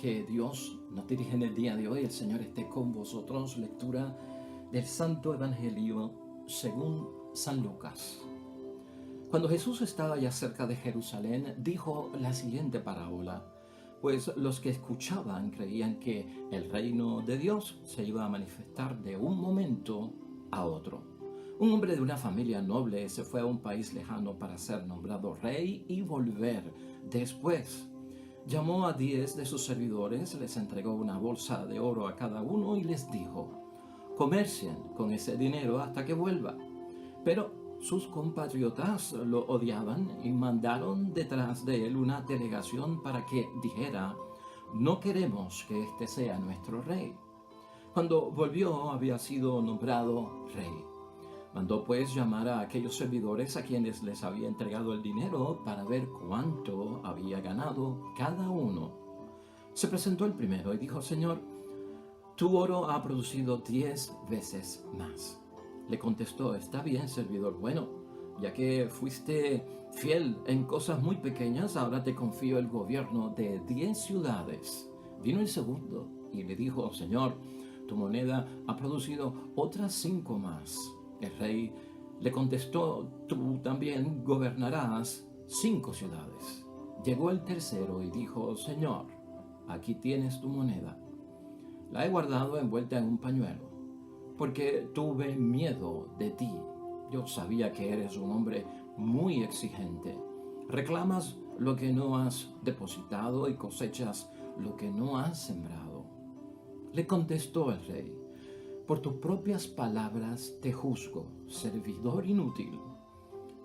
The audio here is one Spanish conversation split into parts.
que Dios nos dirige en el día de hoy. El Señor esté con vosotros. Lectura del Santo Evangelio según San Lucas. Cuando Jesús estaba ya cerca de Jerusalén, dijo la siguiente parábola, pues los que escuchaban creían que el reino de Dios se iba a manifestar de un momento a otro. Un hombre de una familia noble se fue a un país lejano para ser nombrado rey y volver después. Llamó a 10 de sus servidores, les entregó una bolsa de oro a cada uno y les dijo, comercien con ese dinero hasta que vuelva. Pero sus compatriotas lo odiaban y mandaron detrás de él una delegación para que dijera, no queremos que este sea nuestro rey. Cuando volvió había sido nombrado rey. Mandó pues llamar a aquellos servidores a quienes les había entregado el dinero para ver cuánto había ganado cada uno. Se presentó el primero y dijo, Señor, tu oro ha producido 10 veces más. Le contestó, está bien, servidor bueno, ya que fuiste fiel en cosas muy pequeñas, ahora te confío el gobierno de 10 ciudades. Vino el segundo y le dijo, Señor, tu moneda ha producido otras 5 más. El rey le contestó, tú también gobernarás 5 ciudades. Llegó el tercero y dijo, Señor, aquí tienes tu moneda. La he guardado envuelta en un pañuelo, porque tuve miedo de ti. Yo sabía que eres un hombre muy exigente. Reclamas lo que no has depositado y cosechas lo que no has sembrado. Le contestó el rey, por tus propias palabras te juzgo, servidor inútil.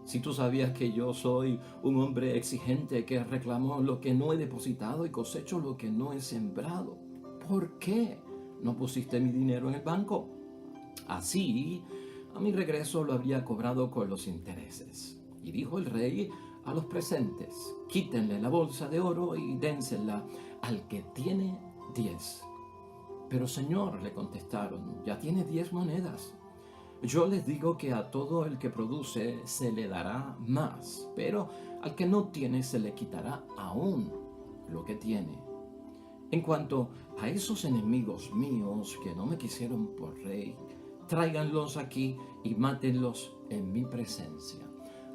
Si tú sabías que yo soy un hombre exigente que reclamó lo que no he depositado y cosecho lo que no he sembrado, ¿por qué no pusiste mi dinero en el banco? Así, a mi regreso lo habría cobrado con los intereses. Y dijo el rey a los presentes, quítenle la bolsa de oro y dénsela al que tiene 10. Pero Señor, le contestaron, ya tiene 10 monedas. Yo les digo que a todo el que produce se le dará más, pero al que no tiene se le quitará aún lo que tiene. En cuanto a esos enemigos míos que no me quisieron por rey, tráiganlos aquí y mátenlos en mi presencia.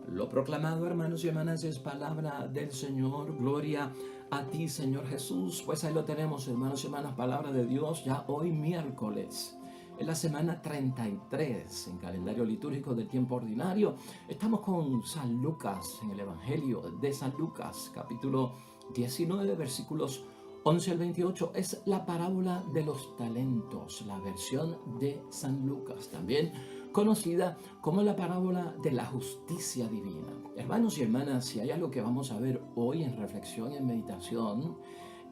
Lo proclamado, hermanos y hermanas, es palabra del Señor. Gloria a ti, Señor Jesús. Pues ahí lo tenemos, hermanos y hermanas, palabra de Dios, ya hoy miércoles. En la semana 33, en calendario litúrgico del tiempo ordinario, estamos con San Lucas, en el Evangelio de San Lucas, capítulo 19, versículos 11 al 28, es la parábola de los talentos, la versión de San Lucas, también conocida como la parábola de la justicia divina. Hermanos y hermanas, si hay algo que vamos a ver hoy en reflexión y en meditación,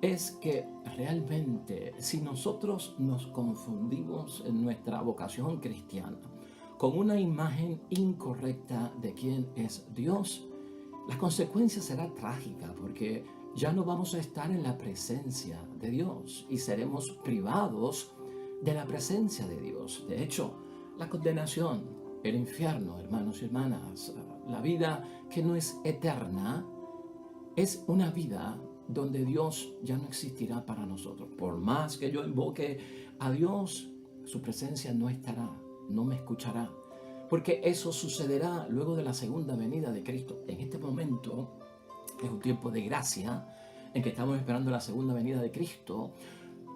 es que realmente si nosotros nos confundimos en nuestra vocación cristiana con una imagen incorrecta de quién es Dios, la consecuencia será trágica porque ya no vamos a estar en la presencia de Dios y seremos privados de la presencia de Dios. De hecho, la condenación, el infierno, hermanos y hermanas, la vida que no es eterna, es una vida donde Dios ya no existirá para nosotros. Por más que yo invoque a Dios, su presencia no estará, no me escuchará, porque eso sucederá luego de la segunda venida de Cristo. En este momento es un tiempo de gracia en que estamos esperando la segunda venida de Cristo.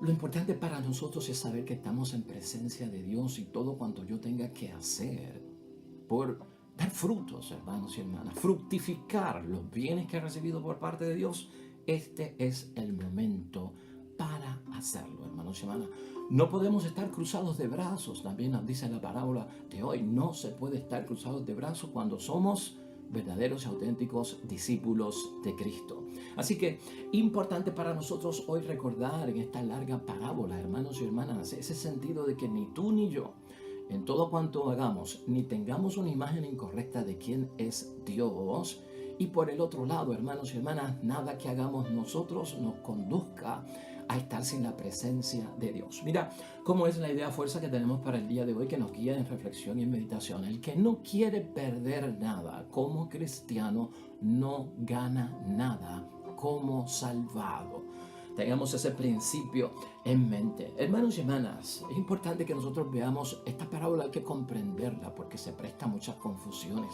Lo importante para nosotros es saber que estamos en presencia de Dios y todo cuanto yo tenga que hacer por dar frutos, hermanos y hermanas, fructificar los bienes que he recibido por parte de Dios, este es el momento para hacerlo, hermanos y hermanas. No podemos estar cruzados de brazos, también nos dice la parábola de hoy, no se puede estar cruzados de brazos cuando somos verdaderos y auténticos discípulos de Cristo. Así que importante para nosotros hoy recordar en esta larga parábola, hermanos y hermanas, ese sentido de que ni tú ni yo, en todo cuanto hagamos, ni tengamos una imagen incorrecta de quién es Dios. Y por el otro lado, hermanos y hermanas, nada que hagamos nosotros nos conduzca a estar sin la presencia de Dios. Mira cómo es la idea fuerza que tenemos para el día de hoy que nos guía en reflexión y en meditación. El que no quiere perder nada como cristiano no gana nada como salvado. Tengamos ese principio en mente. Hermanos y hermanas, es importante que nosotros veamos esta parábola, hay que comprenderla porque se presta a muchas confusiones.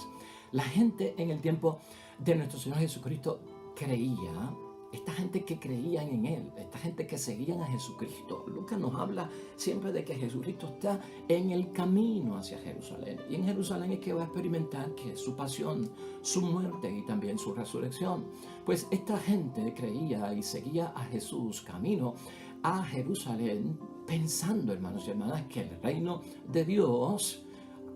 La gente en el tiempo de nuestro Señor Jesucristo creía, esta gente que creían en Él, esta gente que seguían a Jesucristo. Lucas nos habla siempre de que Jesucristo está en el camino hacia Jerusalén. Y en Jerusalén es que va a experimentar que su pasión, su muerte y también su resurrección. Pues esta gente creía y seguía a Jesús camino a Jerusalén, pensando, hermanos y hermanas, que el reino de Dios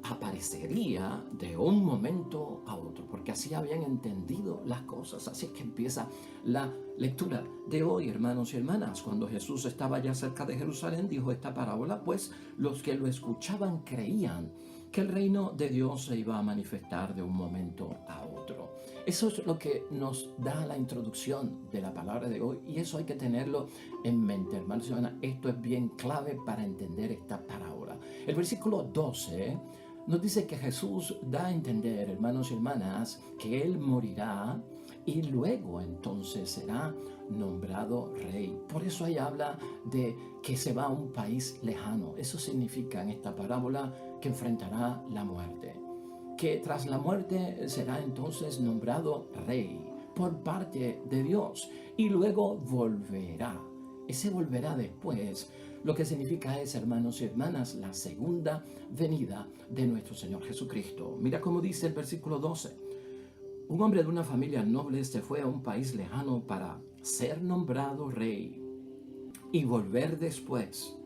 aparecería de un momento a otro, porque así habían entendido las cosas. Así es que empieza la lectura de hoy, hermanos y hermanas. Cuando Jesús estaba ya cerca de Jerusalén, dijo esta parábola, pues los que lo escuchaban creían que el reino de Dios se iba a manifestar de un momento a otro. Eso es lo que nos da la introducción de la palabra de hoy, y eso hay que tenerlo en mente, hermanos y hermanas. Esto es bien clave para entender esta parábola. El versículo 12 nos dice que Jesús da a entender, hermanos y hermanas, que Él morirá y luego entonces será nombrado rey. Por eso ahí habla de que se va a un país lejano. Eso significa en esta parábola que enfrentará la muerte. Que tras la muerte será entonces nombrado rey por parte de Dios y luego volverá. Ese volverá después, lo que significa es, hermanos y hermanas, la segunda venida de nuestro Señor Jesucristo. Mira cómo dice el versículo 12. Un hombre de una familia noble se fue a un país lejano para ser nombrado rey y volver después.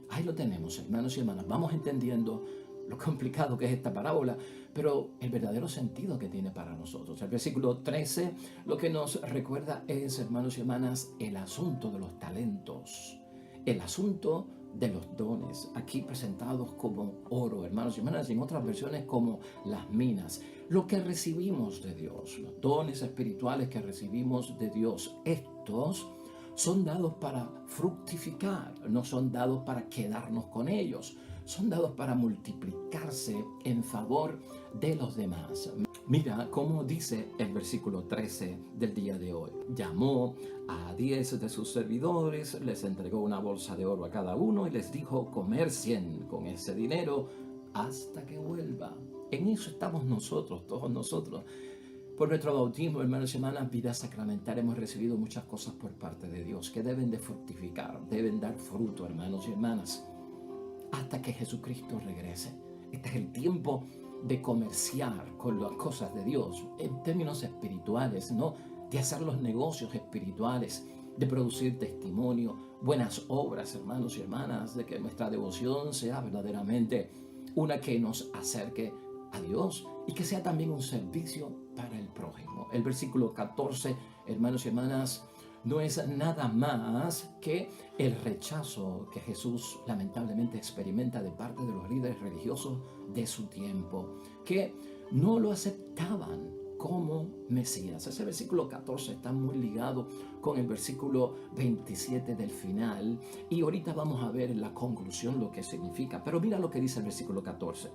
Ahí lo tenemos, hermanos y hermanas. Vamos entendiendo lo complicado que es esta parábola, pero el verdadero sentido que tiene para nosotros. El versículo 13 lo que nos recuerda es, hermanos y hermanas, el asunto de los talentos, el asunto de los dones, aquí presentados como oro, hermanos y hermanas, y en otras versiones como las minas. Lo que recibimos de Dios, los dones espirituales que recibimos de Dios, estos son dados para fructificar, no son dados para quedarnos con ellos, son dados para multiplicarse en favor de los demás. Mira cómo dice el versículo 13 del día de hoy. Llamó a 10 de sus servidores, les entregó una bolsa de oro a cada uno y les dijo: comercien con ese dinero hasta que vuelva. En eso estamos nosotros, todos nosotros. Por nuestro bautismo, hermanos y hermanas, vida sacramental, hemos recibido muchas cosas por parte de Dios que deben de fructificar, deben dar fruto, hermanos y hermanas, hasta que Jesucristo regrese. Este es el tiempo de comerciar con las cosas de Dios en términos espirituales, ¿no? De hacer los negocios espirituales, de producir testimonio, buenas obras, hermanos y hermanas, de que nuestra devoción sea verdaderamente una que nos acerque a Dios y que sea también un servicio para el prójimo. El versículo 14, hermanos y hermanas, no es nada más que el rechazo que Jesús lamentablemente experimenta de parte de los líderes religiosos de su tiempo, que no lo aceptaban como Mesías. Ese versículo 14 está muy ligado con el versículo 27 del final, y ahorita vamos a ver en la conclusión lo que significa. Pero mira lo que dice el versículo 14.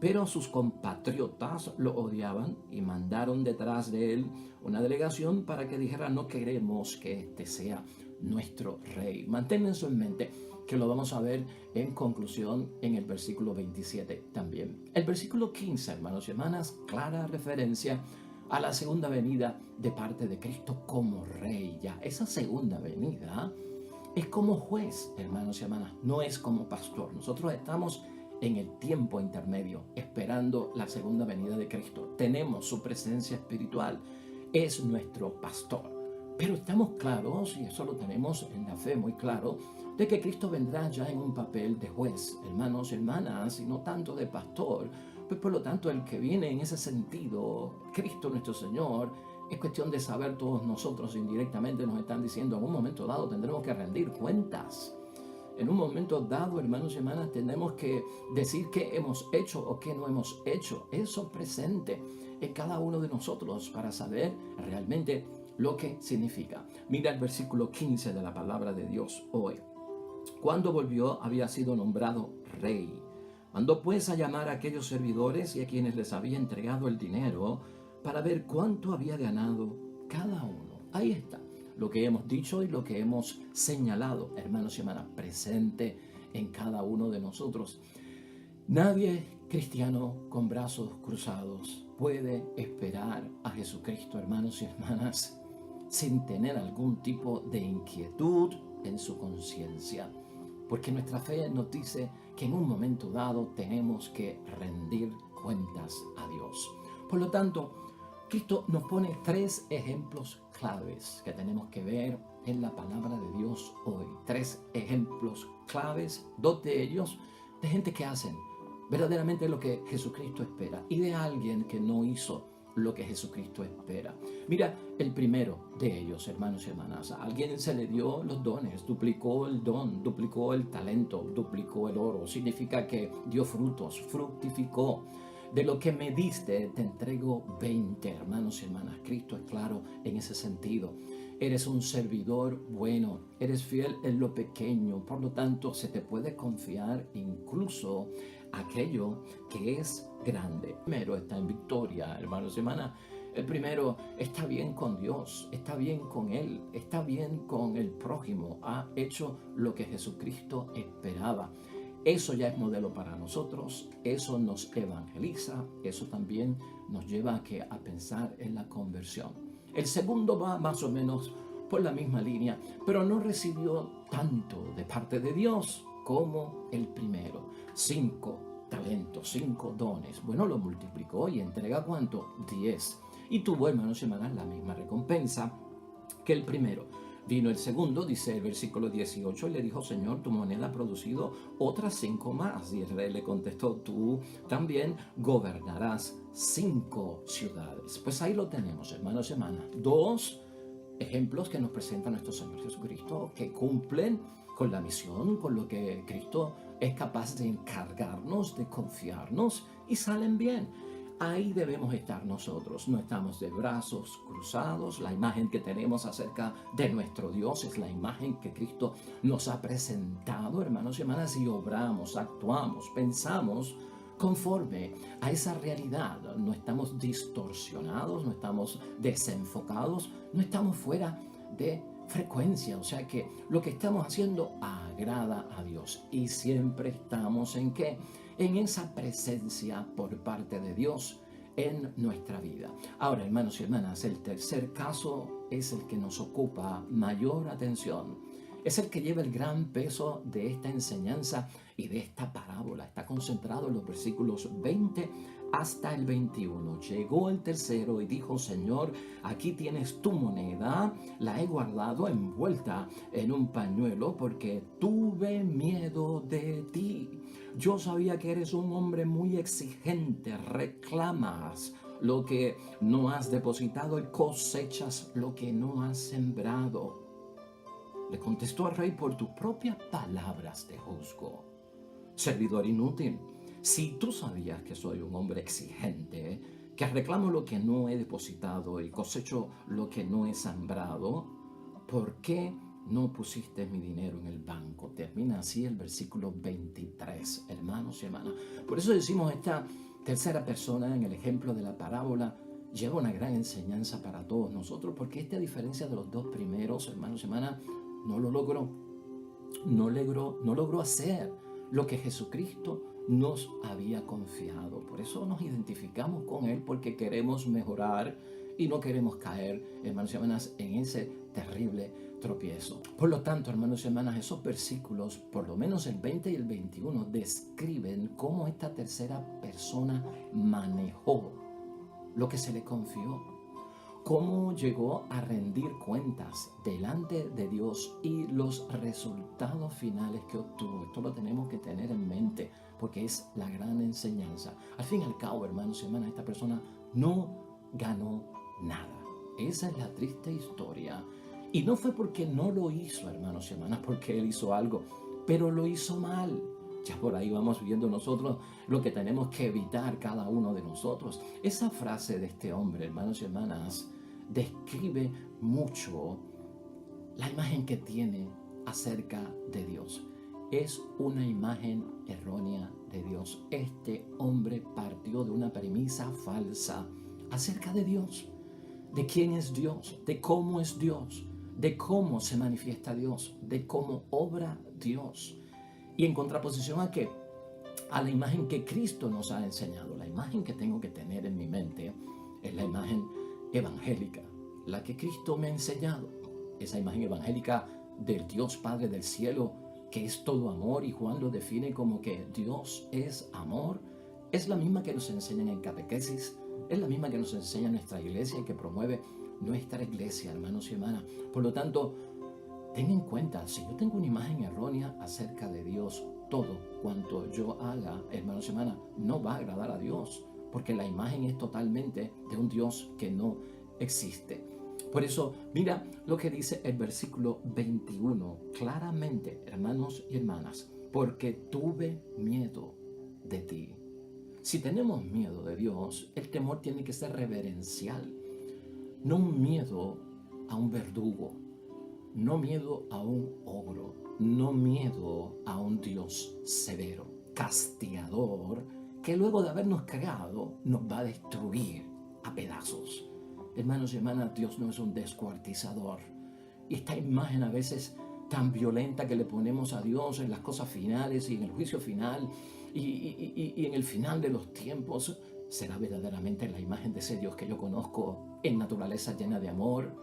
Pero sus compatriotas lo odiaban y mandaron detrás de él una delegación para que dijera: no queremos que este sea nuestro rey. Mantén eso en mente, que lo vamos a ver en conclusión en el versículo 27 también. El versículo 15, hermanos y hermanas, clara referencia a la segunda venida de parte de Cristo como rey. Ya esa segunda venida es como juez, hermanos y hermanas, no es como pastor. Nosotros estamos en el tiempo intermedio, esperando la segunda venida de Cristo. Tenemos su presencia espiritual, es nuestro pastor. Pero estamos claros, y eso lo tenemos en la fe muy claro, de que Cristo vendrá ya en un papel de juez, hermanos y hermanas, y no tanto de pastor. Pues por lo tanto, el que viene en ese sentido, Cristo nuestro Señor, es cuestión de saber. Todos nosotros indirectamente nos están diciendo: en un momento dado tendremos que rendir cuentas. En un momento dado, hermanos y hermanas, tenemos que decir qué hemos hecho o qué no hemos hecho. Eso presente en cada uno de nosotros para saber realmente lo que significa. Mira el versículo 15 de la palabra de Dios hoy. Cuando volvió, había sido nombrado rey. Mandó pues a llamar a aquellos servidores y a quienes les había entregado el dinero para ver cuánto había ganado cada uno. Ahí está. lo que hemos dicho y lo que hemos señalado, hermanos y hermanas, presente en cada uno de nosotros. Nadie cristiano con brazos cruzados puede esperar a Jesucristo, hermanos y hermanas, sin tener algún tipo de inquietud en su conciencia, porque nuestra fe nos dice que en un momento dado tenemos que rendir cuentas a Dios. Por lo tanto, Cristo nos pone 3 ejemplos claves que tenemos que ver en la palabra de Dios hoy. 3 ejemplos claves, 2 de ellos de gente que hacen verdaderamente lo que Jesucristo espera y de alguien que no hizo lo que Jesucristo espera. Mira, el primero de ellos, hermanos y hermanas, a alguien se le dio los dones, duplicó el don, duplicó el talento, duplicó el oro. Significa que dio frutos, fructificó. De lo que me diste, te entrego 20, hermanos y hermanas. Cristo es claro en ese sentido. Eres un servidor bueno, eres fiel en lo pequeño, por lo tanto se te puede confiar incluso aquello que es grande. El primero está en victoria, hermanos y hermanas. El primero está bien con Dios, está bien con Él, está bien con el prójimo. Ha hecho lo que Jesucristo esperaba. Eso ya es modelo para nosotros, eso nos evangeliza, eso también nos lleva a pensar en la conversión. El segundo va más o menos por la misma línea, pero no recibió tanto de parte de Dios como el primero. 5 talentos, 5 dones. Bueno, lo multiplicó y entrega ¿cuánto? 10. Y tuvo, hermanos y hermanas, la misma recompensa que el primero. Vino el segundo, dice el versículo 18, y le dijo: Señor, tu moneda ha producido otras 5 más. Y el rey le contestó: tú también gobernarás 5 ciudades. Pues ahí lo tenemos, hermanos y hermanas. 2 ejemplos que nos presenta nuestro Señor Jesucristo, que cumplen con la misión, con lo que Cristo es capaz de encargarnos, de confiarnos, y salen bien. Ahí debemos estar nosotros, no estamos de brazos cruzados. La imagen que tenemos acerca de nuestro Dios es la imagen que Cristo nos ha presentado, hermanos y hermanas, y obramos, actuamos, pensamos conforme a esa realidad. No estamos distorsionados, no estamos desenfocados, no estamos fuera de frecuencia, o sea que lo que estamos haciendo agrada a Dios y siempre estamos ¿en qué? En esa presencia por parte de Dios en nuestra vida. Ahora, hermanos y hermanas, el tercer caso es el que nos ocupa mayor atención. Es el que lleva el gran peso de esta enseñanza y de esta parábola. Está concentrado en los versículos 20 hasta el 21. Llegó el tercero y dijo: Señor, aquí tienes tu moneda, la he guardado envuelta en un pañuelo porque tuve miedo de ti. Yo sabía que eres un hombre muy exigente, reclamas lo que no has depositado y cosechas lo que no has sembrado. Le contestó al rey: por tus propias palabras te juzgo. Servidor inútil, si tú sabías que soy un hombre exigente, que reclamo lo que no he depositado y cosecho lo que no he sembrado, ¿por qué no pusiste mi dinero en el banco? Termina así el versículo 23, hermanos y hermanas. Por eso decimos, esta tercera persona en el ejemplo de la parábola lleva una gran enseñanza para todos nosotros, porque a diferencia de los 2 primeros, hermanos y hermanas, no logró hacer lo que Jesucristo nos había confiado. Por eso nos identificamos con Él, porque queremos mejorar y no queremos caer, hermanos y hermanas, en ese terrible tropiezo. Por lo tanto, hermanos y hermanas, esos versículos, por lo menos el 20 y el 21, describen cómo esta tercera persona manejó lo que se le confió, cómo llegó a rendir cuentas delante de Dios y los resultados finales que obtuvo. Esto lo tenemos que tener en mente porque es la gran enseñanza. Al fin y al cabo, hermanos y hermanas, esta persona no ganó nada. Esa es la triste historia. Y no fue porque no lo hizo, hermanos y hermanas, porque él hizo algo, pero lo hizo mal. Ya por ahí vamos viendo nosotros lo que tenemos que evitar cada uno de nosotros. Esa frase de este hombre, hermanos y hermanas, describe mucho la imagen que tiene acerca de Dios. Es una imagen errónea de Dios. Este hombre partió de una premisa falsa acerca de Dios, de quién es Dios, de cómo es Dios. de cómo se manifiesta Dios, de cómo obra Dios. Y en contraposición a qué, a la imagen que Cristo nos ha enseñado. La imagen que tengo que tener en mi mente es la imagen evangélica, la que Cristo me ha enseñado. Esa imagen evangélica del Dios Padre del cielo, que es todo amor, y Juan lo define como que Dios es amor. Es la misma que nos enseñan en catequesis, es la misma que nos enseña nuestra iglesia y que promueve nuestra iglesia, hermanos y hermanas. Por lo tanto, ten en cuenta, si yo tengo una imagen errónea acerca de Dios, todo cuanto yo haga, hermanos y hermanas, no va a agradar a Dios, porque la imagen es totalmente de un Dios que no existe. Por eso, mira lo que dice el versículo 21, claramente, hermanos y hermanas, porque tuve miedo de ti. Si tenemos miedo de Dios, el temor tiene que ser reverencial, no un miedo a un verdugo, no miedo a un ogro, no miedo a un Dios severo, castigador, que luego de habernos creado nos va a destruir a pedazos. Hermanos y hermanas, Dios no es un descuartizador. Y esta imagen a veces tan violenta que le ponemos a Dios en las cosas finales y en el juicio final y en el final de los tiempos, será verdaderamente la imagen de ese Dios que yo conozco en naturaleza llena de amor,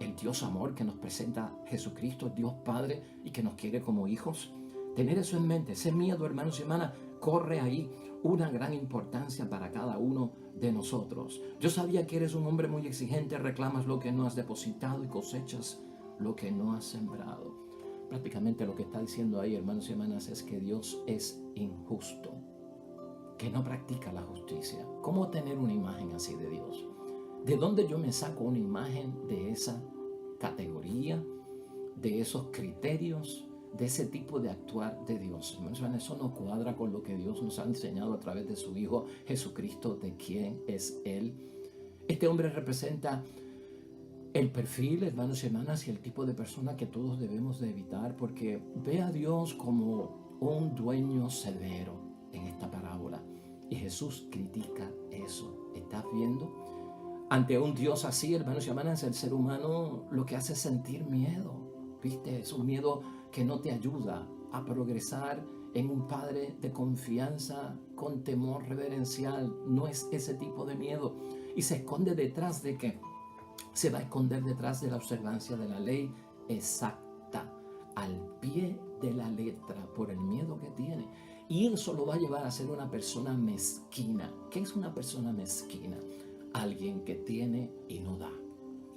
el Dios amor que nos presenta Jesucristo, Dios Padre, y que nos quiere como hijos. Tener eso en mente, ese miedo, hermanos y hermanas, corre ahí una gran importancia para cada uno de nosotros. Yo sabía que eres un hombre muy exigente, reclamas lo que no has depositado y cosechas lo que no has sembrado. Prácticamente lo que está diciendo ahí, hermanos y hermanas, es que Dios es injusto, que no practica la justicia. ¿Cómo tener una imagen así de Dios? ¿De dónde yo me saco una imagen de esa categoría, de esos criterios, de ese tipo de actuar de Dios? Hermanos, eso no cuadra con lo que Dios nos ha enseñado a través de su Hijo Jesucristo, de quién es Él. Este hombre representa el perfil, hermanos y hermanas, y el tipo de persona que todos debemos de evitar, porque ve a Dios como un dueño severo en esta parábola. Y Jesús critica eso. ¿Estás viendo? Ante un Dios así, hermanos y hermanas, el ser humano lo que hace es sentir miedo. ¿Viste? Es un miedo que no te ayuda a progresar en un Padre de confianza con temor reverencial. No es ese tipo de miedo. Y se esconde detrás de ¿qué? Se va a esconder detrás de la observancia de la ley exacta, al pie de la letra, por el miedo que tiene. Y eso lo va a llevar a ser una persona mezquina. ¿Qué es una persona mezquina? Alguien que tiene y no da.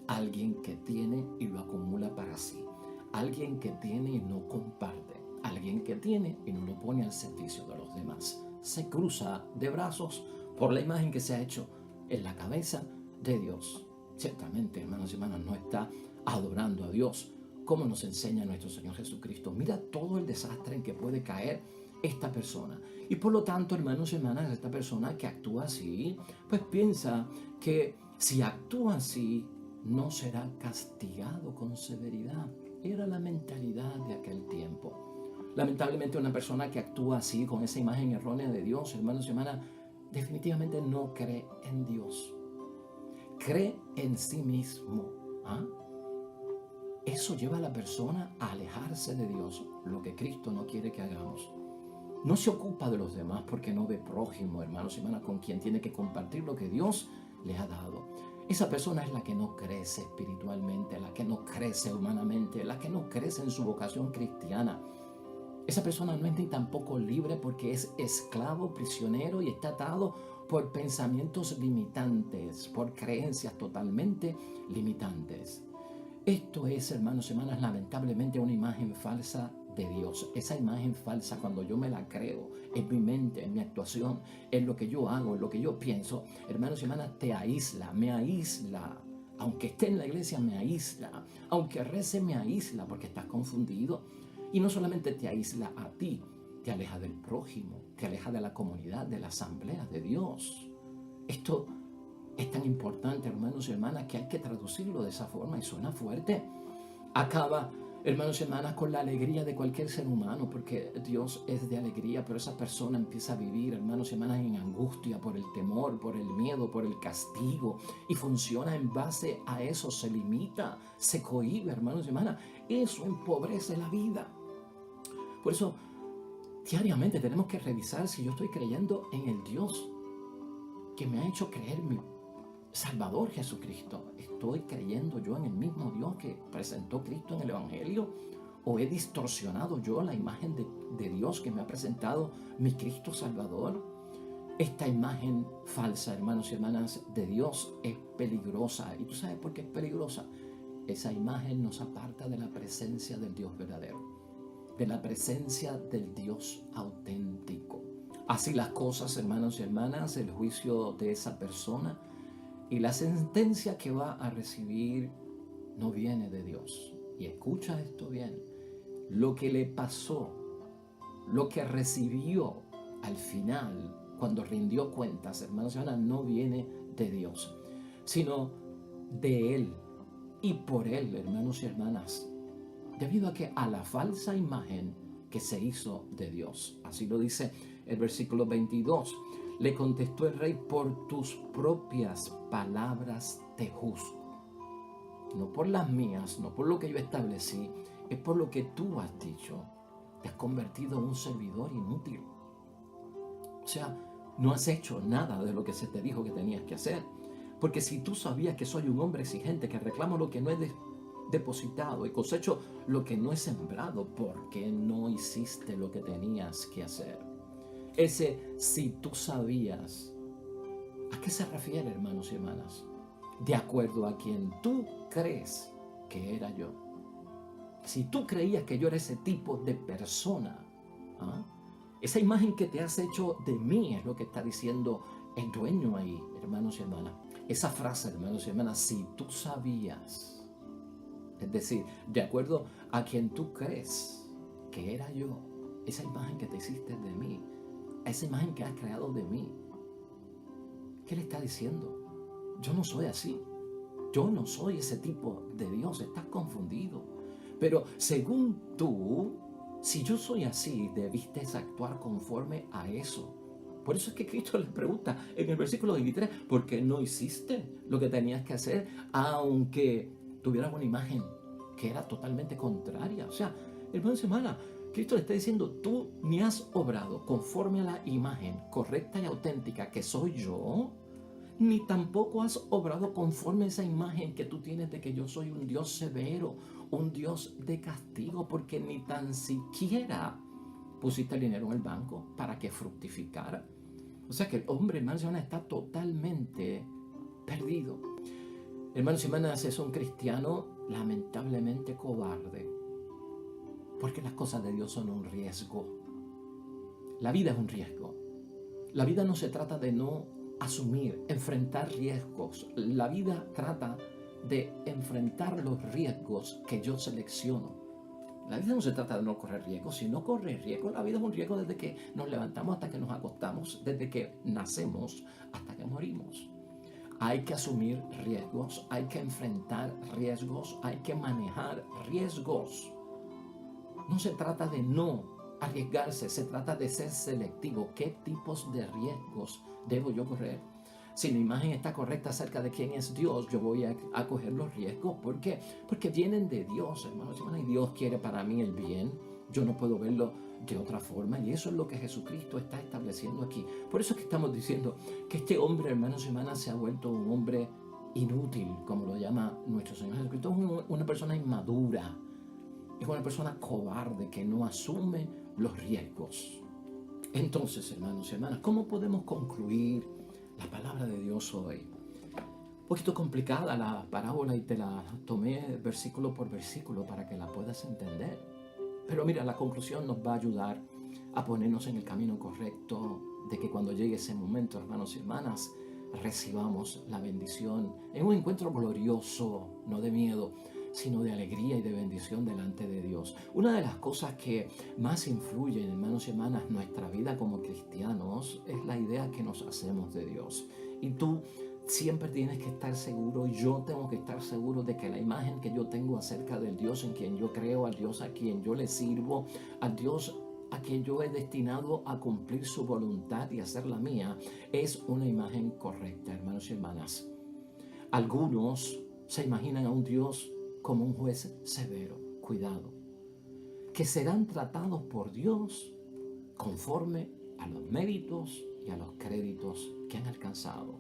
Alguien que tiene y lo acumula para sí. Alguien que tiene y no comparte. Alguien que tiene y no lo pone al servicio de los demás. Se cruza de brazos por la imagen que se ha hecho en la cabeza de Dios. Ciertamente, hermanos y hermanas, no está adorando a Dios como nos enseña nuestro Señor Jesucristo. Mira todo el desastre en que puede caer esta persona. Y por lo tanto, hermanos y hermanas, esta persona que actúa así, pues piensa que si actúa así, no será castigado con severidad. Era la mentalidad de aquel tiempo. Lamentablemente, una persona que actúa así, con esa imagen errónea de Dios, hermanos y hermanas, definitivamente no cree en Dios. Cree en sí mismo. ¿Ah? Eso lleva a la persona a alejarse de Dios, lo que Cristo no quiere que hagamos. No se ocupa de los demás porque no ve prójimo, hermanos y hermanas, con quien tiene que compartir lo que Dios le ha dado. Esa persona es la que no crece espiritualmente, la que no crece humanamente, la que no crece en su vocación cristiana. Esa persona no es ni tampoco libre porque es esclavo, prisionero y está atado por pensamientos limitantes, por creencias totalmente limitantes. Esto es, hermanos y hermanas, lamentablemente una imagen falsa de Dios. Esa imagen falsa, cuando yo me la creo en mi mente, en mi actuación, en lo que yo hago, en lo que yo pienso, hermanos y hermanas, te aísla, me aísla. Aunque esté en la iglesia, me aísla. Aunque rece, me aísla porque estás confundido. Y no solamente te aísla a ti, te aleja del prójimo, te aleja de la comunidad, de la asamblea de Dios. Esto es tan importante, hermanos y hermanas, que hay que traducirlo de esa forma y suena fuerte. Acaba hermanos y hermanas, con la alegría de cualquier ser humano, porque Dios es de alegría, pero esa persona empieza a vivir, hermanos y hermanas, en angustia por el temor, por el miedo, por el castigo, y funciona en base a eso, se limita, se cohíbe, hermanos y hermanas. Eso empobrece la vida. Por eso, diariamente tenemos que revisar si yo estoy creyendo en el Dios que me ha hecho creer mi Salvador Jesucristo. ¿Estoy creyendo yo en el mismo Dios que presentó Cristo en el Evangelio? ¿O he distorsionado yo la imagen de Dios que me ha presentado mi Cristo Salvador? Esta imagen falsa, hermanos y hermanas, de Dios es peligrosa. ¿Y tú sabes por qué es peligrosa? Esa imagen nos aparta de la presencia del Dios verdadero, de la presencia del Dios auténtico. Así las cosas, hermanos y hermanas, el juicio de esa persona y la sentencia que va a recibir no viene de Dios. Y escucha esto bien. Lo que le pasó, lo que recibió al final, cuando rindió cuentas, hermanos y hermanas, no viene de Dios, sino de Él y por Él, hermanos y hermanas, debido a la falsa imagen que se hizo de Dios. Así lo dice el versículo 22. Le contestó el rey: por tus propias palabras te juzgo. No por las mías, no por lo que yo establecí, es por lo que tú has dicho. Te has convertido en un servidor inútil. O sea, no has hecho nada de lo que se te dijo que tenías que hacer. Porque si tú sabías que soy un hombre exigente, que reclamo lo que no he depositado y cosecho lo que no he sembrado, ¿por qué no hiciste lo que tenías que hacer? Ese si tú sabías, ¿a qué se refiere, hermanos y hermanas? De acuerdo a quien tú crees que era yo. Si tú creías que yo era ese tipo de persona, ¿ah? Esa imagen que te has hecho de mí es lo que está diciendo el dueño ahí, hermanos y hermanas. Esa frase, hermanos y hermanas, si tú sabías, es decir, de acuerdo a quien tú crees que era yo, esa imagen que te hiciste de mí, esa imagen que has creado de mí, ¿qué le está diciendo? Yo no soy así. Yo no soy ese tipo de Dios. Estás confundido. Pero según tú, si yo soy así, debiste actuar conforme a eso. Por eso es que Cristo les pregunta en el versículo 23, ¿por qué no hiciste lo que tenías que hacer, aunque tuvieras una imagen que era totalmente contraria? O sea, hermano y hermana, Cristo le está diciendo, tú ni has obrado conforme a la imagen correcta y auténtica que soy yo, ni tampoco has obrado conforme a esa imagen que tú tienes de que yo soy un Dios severo, un Dios de castigo, porque ni tan siquiera pusiste el dinero en el banco para que fructificara. O sea que el hombre, hermanos y hermanas, está totalmente perdido. Hermanos y hermanas, es un cristiano lamentablemente cobarde, porque las cosas de Dios son un riesgo. La vida es un riesgo. La vida no se trata de no asumir, enfrentar riesgos. La vida trata de enfrentar los riesgos que yo selecciono. La vida no se trata de no correr riesgos. Si no corres riesgos, la vida es un riesgo desde que nos levantamos hasta que nos acostamos, desde que nacemos hasta que morimos. Hay que asumir riesgos, hay que enfrentar riesgos, hay que manejar riesgos. No se trata de no arriesgarse, se trata de ser selectivo. ¿Qué tipos de riesgos debo yo correr? Si mi imagen está correcta acerca de quién es Dios, yo voy a coger los riesgos. ¿Por qué? Porque vienen de Dios, hermanos y hermanas, y Dios quiere para mí el bien. Yo no puedo verlo de otra forma, y eso es lo que Jesucristo está estableciendo aquí. Por eso es que estamos diciendo que este hombre, hermanos y hermanas, se ha vuelto un hombre inútil, como lo llama nuestro Señor Jesucristo. Es una persona inmadura, es una persona cobarde que no asume los riesgos. Entonces, hermanos y hermanas, ¿cómo podemos concluir la palabra de Dios hoy? Un poquito complicada la parábola y te la tomé versículo por versículo para que la puedas entender. Pero mira, la conclusión nos va a ayudar a ponernos en el camino correcto de que cuando llegue ese momento, hermanos y hermanas, recibamos la bendición en un encuentro glorioso, no de miedo, sino de alegría y de bendición delante de Dios. Una de las cosas que más influyen, hermanos y hermanas, nuestra vida como cristianos es la idea que nos hacemos de Dios. Y tú siempre tienes que estar seguro, yo tengo que estar seguro de que la imagen que yo tengo acerca del Dios en quien yo creo, al Dios a quien yo le sirvo, al Dios a quien yo he destinado a cumplir su voluntad y hacer la mía, es una imagen correcta, hermanos y hermanas. Algunos se imaginan a un Dios como un juez severo, cuidado, que serán tratados por Dios conforme a los méritos y a los créditos que han alcanzado.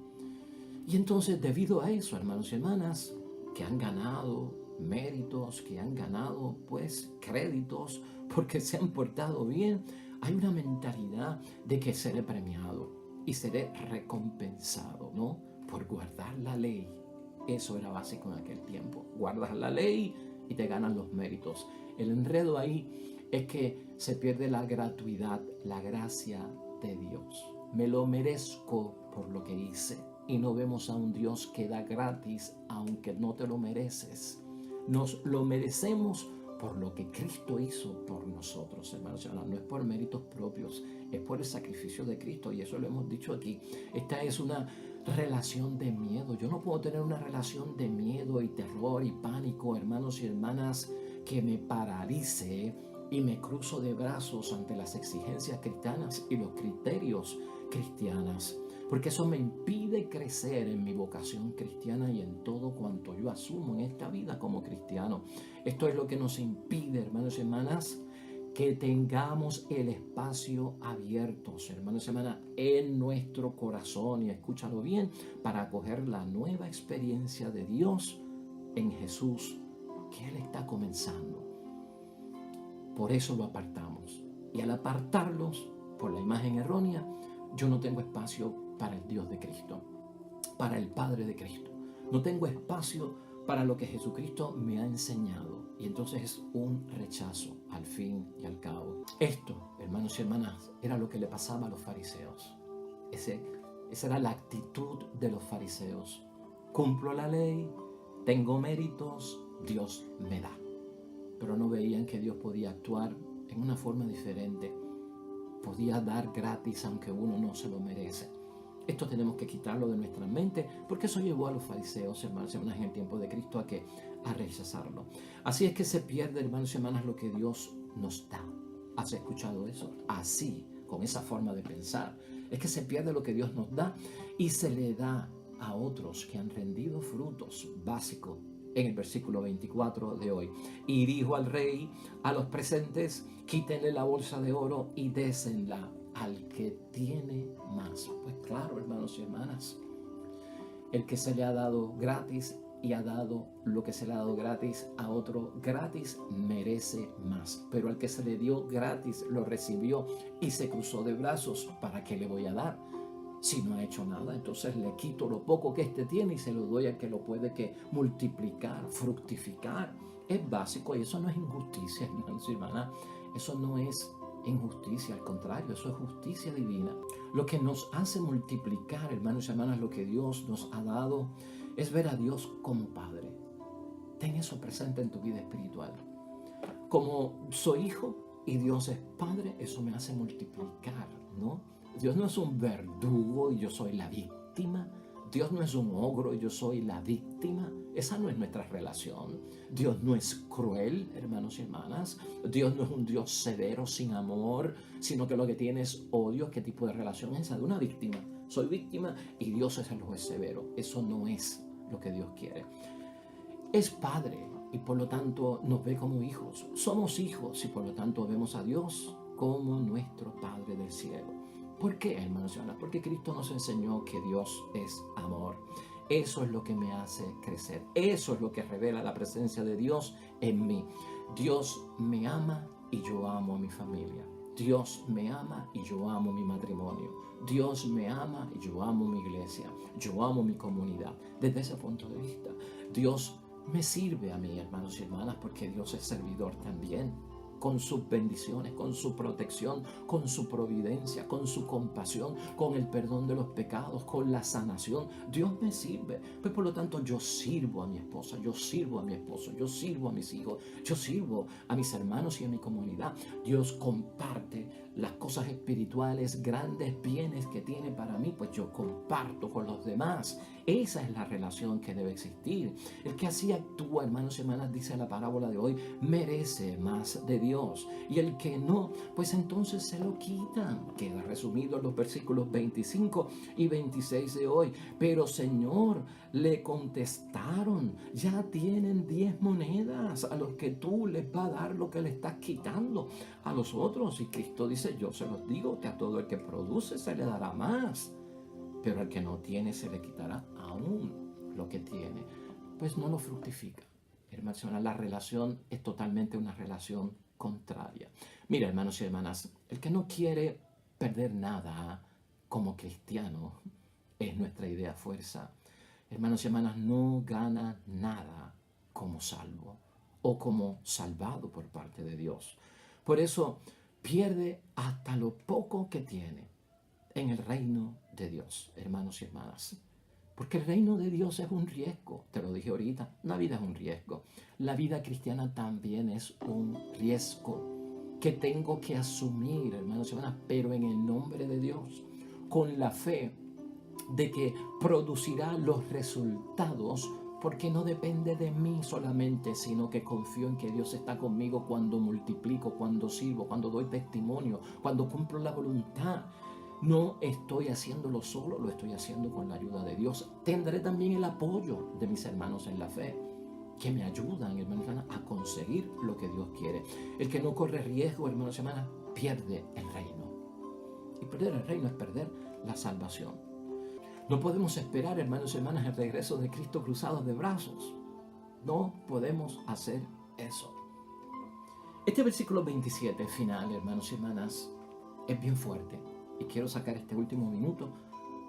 Y entonces, debido a eso, hermanos y hermanas, que han ganado méritos, que han ganado pues créditos porque se han portado bien, hay una mentalidad de que seré premiado y seré recompensado, ¿no? Por guardar la ley. Eso era básico en aquel tiempo. Guardas la ley y te ganan los méritos. El enredo ahí es que se pierde la gratuidad, la gracia de Dios. Me lo merezco por lo que hice. Y no vemos a un Dios que da gratis aunque no te lo mereces. Nos lo merecemos por lo que Cristo hizo por nosotros, hermanos. No es por méritos propios, es por el sacrificio de Cristo. Y eso lo hemos dicho aquí. Esta es una relación de miedo. Yo no puedo tener una relación de miedo y terror y pánico, hermanos y hermanas, que me paralice y me cruzo de brazos ante las exigencias cristianas y los criterios cristianos, porque eso me impide crecer en mi vocación cristiana y en todo cuanto yo asumo en esta vida como cristiano. Esto es lo que nos impide, hermanos y hermanas, que tengamos el espacio abierto, hermanos y hermanas, en nuestro corazón, y escúchalo bien, para acoger la nueva experiencia de Dios en Jesús, que Él está comenzando. Por eso lo apartamos. Y al apartarlos por la imagen errónea, yo no tengo espacio para el Dios de Cristo, para el Padre de Cristo. No tengo espacio para lo que Jesucristo me ha enseñado. Y entonces es un rechazo al fin y al cabo. Esto, hermanos y hermanas, era lo que le pasaba a los fariseos. Esa era la actitud de los fariseos. Cumplo la ley, tengo méritos, Dios me da. Pero no veían que Dios podía actuar en una forma diferente. Podía dar gratis aunque uno no se lo merece. Esto tenemos que quitarlo de nuestra mente, porque eso llevó a los fariseos, hermanos y hermanas, en el tiempo de Cristo a rechazarlo. Así es que se pierde, hermanos y hermanas, lo que Dios nos da. ¿Has escuchado eso? Así, con esa forma de pensar, es que se pierde lo que Dios nos da y se le da a otros que han rendido frutos básicos. En el versículo 24 de hoy, y dijo al rey, a los presentes, quítenle la bolsa de oro y désenla al que tiene más. Pues claro, hermanos y hermanas, el que se le ha dado gratis y ha dado lo que se le ha dado gratis a otro gratis, merece más. Pero al que se le dio gratis, lo recibió y se cruzó de brazos. ¿Para qué le voy a dar? Si no ha hecho nada, entonces le quito lo poco que éste tiene y se lo doy al que lo puede que multiplicar, fructificar. Es básico y eso no es injusticia, hermanos y hermanas. Eso no es injusticia, al contrario, eso es justicia divina. Lo que nos hace multiplicar, hermanos y hermanas, lo que Dios nos ha dado, es ver a Dios como Padre. Ten eso presente en tu vida espiritual. Como soy hijo y Dios es Padre, eso me hace multiplicar, ¿no? Dios no es un verdugo y yo soy la víctima. Dios no es un ogro y yo soy la víctima. Esa no es nuestra relación. Dios no es cruel, hermanos y hermanas. Dios no es un Dios severo, sin amor, sino que lo que tiene es odio. ¿Qué tipo de relación es esa? De una víctima. Soy víctima y Dios es el juez severo. Eso no es lo que Dios quiere. Es Padre y por lo tanto nos ve como hijos. Somos hijos y por lo tanto vemos a Dios como nuestro Padre del cielo. ¿Por qué, hermanos y hermanas? Porque Cristo nos enseñó que Dios es amor. Eso es lo que me hace crecer. Eso es lo que revela la presencia de Dios en mí. Dios me ama y yo amo a mi familia. Dios me ama y yo amo mi matrimonio. Dios me ama y yo amo mi iglesia. Yo amo mi comunidad. Desde ese punto de vista, Dios me sirve a mí, hermanos y hermanas, porque Dios es servidor también. Con sus bendiciones, con su protección, con su providencia, con su compasión, con el perdón de los pecados, con la sanación. Dios me sirve. Pues por lo tanto yo sirvo a mi esposa, yo sirvo a mi esposo, yo sirvo a mis hijos, yo sirvo a mis hermanos y a mi comunidad. Dios comparte las cosas espirituales, grandes bienes que tiene para mí, pues yo comparto con los demás Esa es la relación que debe existir. El que así actúa, hermanos y hermanas, dice la parábola de hoy, merece más de Dios. Y el que no, pues entonces se lo quitan. Queda resumido en los versículos 25 y 26 de hoy. Pero Señor, le contestaron, ya tienen 10 monedas a los que tú les vas a dar lo que le estás quitando a los otros. Y Cristo dice, yo se los digo, que a todo el que produce se le dará más, pero al que no tiene se le quitará aún lo que tiene, pues no lo fructifica. Hermanos, la relación es totalmente una relación contraria. Mira, hermanos y hermanas, el que no quiere perder nada como cristiano es nuestra idea fuerza. Hermanos y hermanas, no gana nada como salvo o como salvado por parte de Dios. Por eso pierde hasta lo poco que tiene en el reino de Dios, hermanos y hermanas. Porque el reino de Dios es un riesgo, te lo dije ahorita, la vida es un riesgo. La vida cristiana también es un riesgo que tengo que asumir, hermanos y hermanas, pero en el nombre de Dios, con la fe de que producirá los resultados, porque no depende de mí solamente, sino que confío en que Dios está conmigo cuando multiplico, cuando sirvo, cuando doy testimonio, cuando cumplo la voluntad. No estoy haciéndolo solo, lo estoy haciendo con la ayuda de Dios. Tendré también el apoyo de mis hermanos en la fe, que me ayudan, hermanos y hermanas, a conseguir lo que Dios quiere. El que no corre riesgo, hermanos y hermanas, pierde el reino. Y perder el reino es perder la salvación. No podemos esperar, hermanos y hermanas, el regreso de Cristo cruzados de brazos. No podemos hacer eso. Este versículo 27 final, hermanos y hermanas, es bien fuerte. Y quiero sacar este último minuto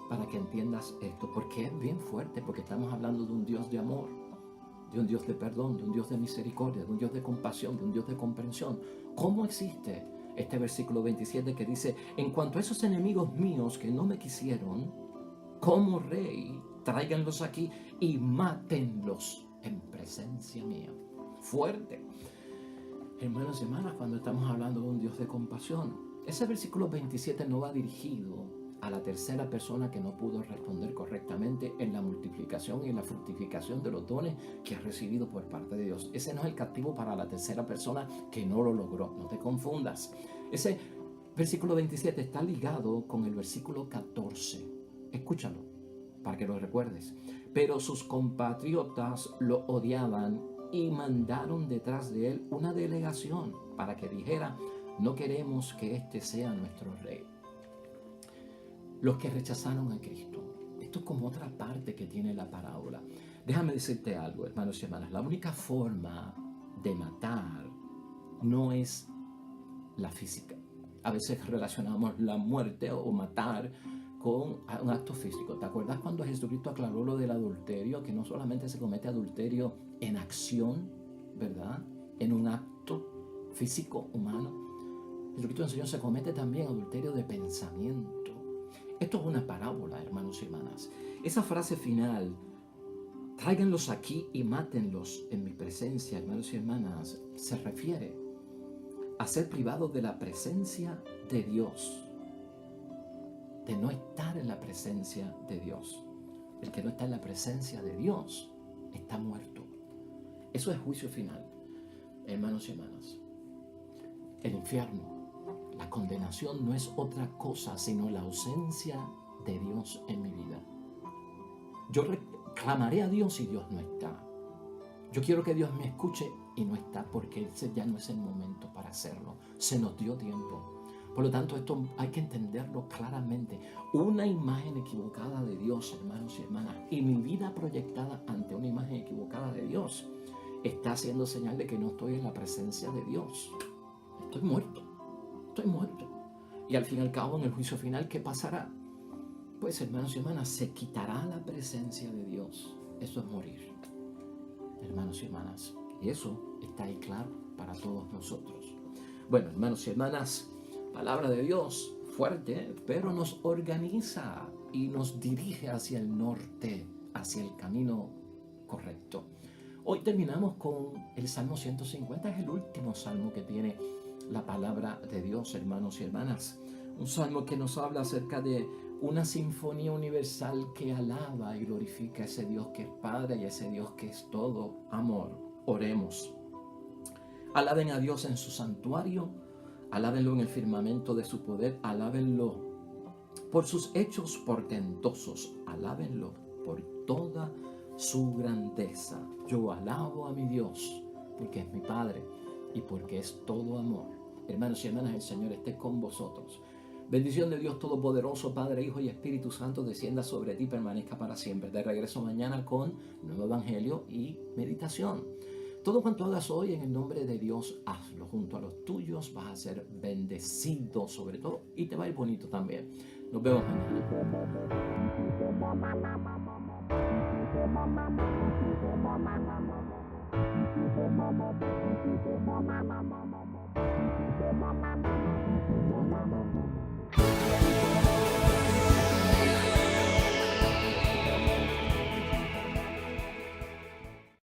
para que entiendas esto, porque es bien fuerte, porque estamos hablando de un Dios de amor, de un Dios de perdón, de un Dios de misericordia, de un Dios de compasión, de un Dios de comprensión. ¿Cómo existe este versículo 27 que dice, en cuanto a esos enemigos míos que no me quisieron, como rey, tráiganlos aquí y mátenlos en presencia mía? Fuerte. Hermanos y hermanas, cuando estamos hablando de un Dios de compasión, ese versículo 27 no va dirigido a la tercera persona que no pudo responder correctamente en la multiplicación y en la fructificación de los dones que ha recibido por parte de Dios. Ese no es el castigo para la tercera persona que no lo logró. No te confundas. Ese versículo 27 está ligado con el versículo 14. Escúchalo para que lo recuerdes. Pero sus compatriotas lo odiaban y mandaron detrás de él una delegación para que dijera, no queremos que este sea nuestro rey. Los que rechazaron a Cristo. Esto es como otra parte que tiene la parábola. Déjame decirte algo, hermanos y hermanas. La única forma de matar no es la física. A veces relacionamos la muerte o matar con un acto físico. ¿Te acuerdas cuando Jesucristo aclaró lo del adulterio? Que no solamente se comete adulterio en acción, ¿verdad? En un acto físico humano. Jesucristo enseñó, se comete también adulterio de pensamiento. Esto es una parábola, hermanos y hermanas. Esa frase final, tráiganlos aquí y mátenlos en mi presencia, hermanos y hermanas, se refiere a ser privados de la presencia de Dios, de no estar en la presencia de Dios. El que no está en la presencia de Dios está muerto. Eso es juicio final, hermanos y hermanas. El infierno, la condenación no es otra cosa sino la ausencia de Dios en mi vida. Yo reclamaré a Dios y Dios no está. Yo quiero que Dios me escuche y no está, porque ese ya no es el momento para hacerlo. Se nos dio tiempo. Por lo tanto, esto hay que entenderlo claramente. Una imagen equivocada de Dios, hermanos y hermanas, y mi vida proyectada ante una imagen equivocada de Dios, está haciendo señal de que no estoy en la presencia de Dios. Estoy muerto. Estoy muerto. Y al fin y al cabo, en el juicio final, ¿qué pasará? Pues, hermanos y hermanas, se quitará la presencia de Dios. Eso es morir, hermanos y hermanas. Y eso está ahí claro para todos nosotros. Bueno, hermanos y hermanas, palabra de Dios fuerte, pero nos organiza y nos dirige hacia el norte, hacia el camino correcto. Hoy terminamos con el Salmo 150, es el último salmo que tiene la palabra de Dios, hermanos y hermanas. Un salmo que nos habla acerca de una sinfonía universal que alaba y glorifica a ese Dios que es Padre y a ese Dios que es todo amor. Oremos. Alaben a Dios en su santuario, alábenlo en el firmamento de su poder, alábenlo por sus hechos portentosos, alábenlo por toda su grandeza. Yo alabo a mi Dios porque es mi Padre y porque es todo amor. Hermanos y hermanas, el Señor esté con vosotros. Bendición de Dios Todopoderoso, Padre, Hijo y Espíritu Santo, descienda sobre ti y permanezca para siempre. De regreso mañana con nuevo evangelio y meditación. Todo cuanto hagas hoy en el nombre de Dios, hazlo. Junto a los tuyos vas a ser bendecido sobre todo y te va a ir bonito también. Nos vemos mañana.